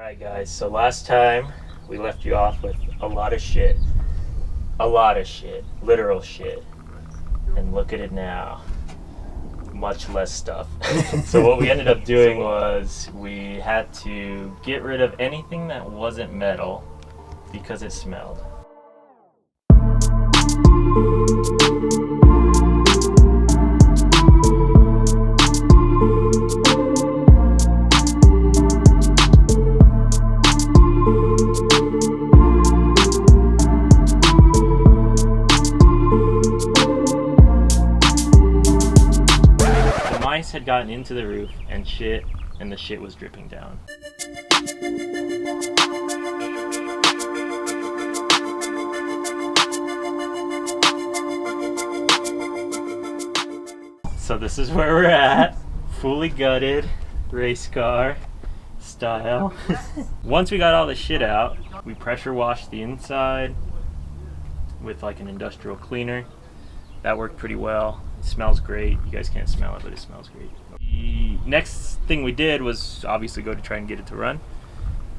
Alright guys, so last time we left you off with a lot of shit. Literal shit. And look at it now. Much less stuff. So what we ended up doing was we had to get rid of anything that wasn't metal because it smelled. Mice had gotten into the roof and the shit was dripping down. So this is where we're at, fully gutted, race car style. Once we got all the shit out, we pressure washed the inside with like an industrial cleaner. That worked pretty well. It smells great. You guys can't smell it, but it smells great. The next thing we did was obviously go to try and get it to run,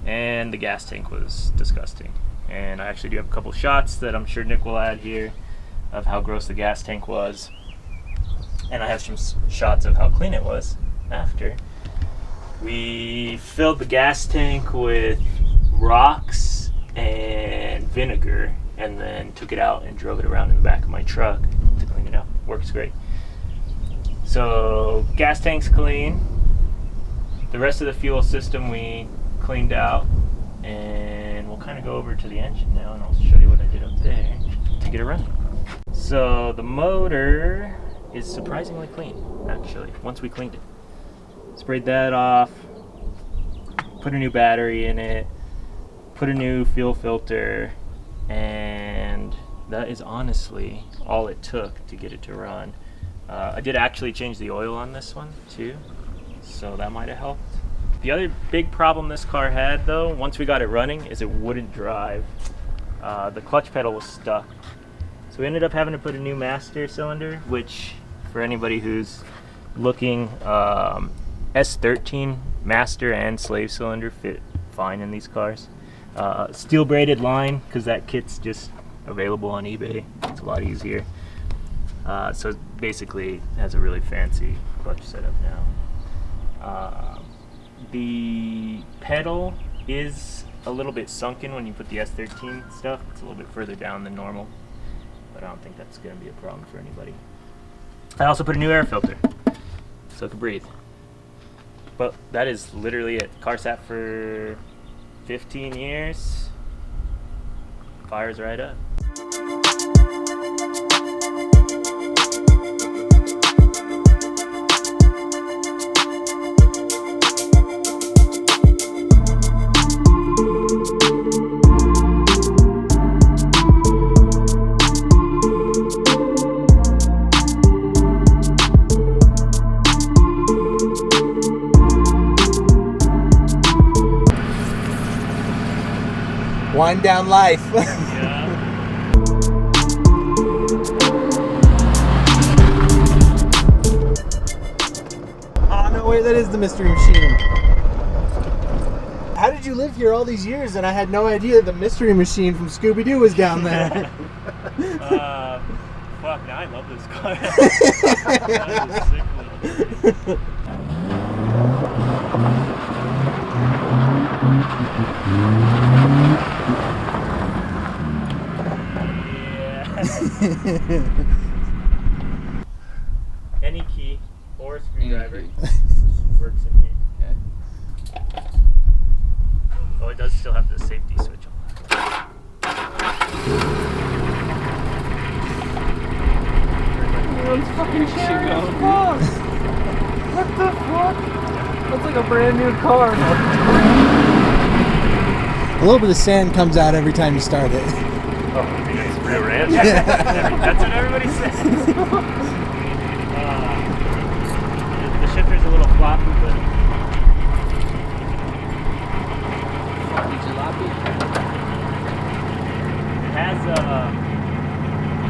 and the gas tank was disgusting. And I actually do have a couple shots that I'm sure Nick will add here of how gross the gas tank was. And I have some shots of how clean it was after. We filled the gas tank with rocks and vinegar and then took it out and drove it around in the back of my truck to clean it out. Works great. So gas tank's clean. The rest of the fuel system we cleaned out, and we'll kind of go over to the engine now and I'll show you what I did up there to get it running. So the motor is surprisingly clean, actually, once we cleaned it. Sprayed that off, put a new battery in it, put a new fuel filter, and that is honestly all it took to get it to run. I did actually change the oil on this one too, so that might have helped. The other big problem this car had though, once we got it running, is it wouldn't drive. The clutch pedal was stuck. So we ended up having to put a new master cylinder, which for anybody who's looking, S13 master and slave cylinder fit fine in these cars. Steel braided line, because that kit's just available on eBay. It's a lot easier. So basically it has a really fancy clutch setup now. The pedal is a little bit sunken when you put the S13 stuff. It's a little bit further down than normal, but I don't think that's going to be a problem for anybody. I also put a new air filter so it can breathe. But that is literally it. Car sat for 15 years. Fires right up. Wind down life. Yeah. Oh no, wait, that is the mystery machine. How did you live here all these years and I had no idea the mystery machine from Scooby-Doo was down there? Fuck, now I love this car. That is sick. Any key or a screwdriver works in here. Okay. Oh, it does still have the safety switch on. It's fucking scary as fuck. What the fuck? That's like a brand new car. A little bit of sand comes out every time you start it. Oh, it's real ranch. That's what everybody says. The shifter's a little floppy, but it has I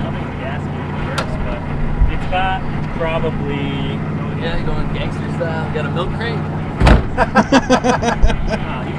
don't think the gasket works, but it's got probably Yeah, you going gangster style? You got a milk crate? you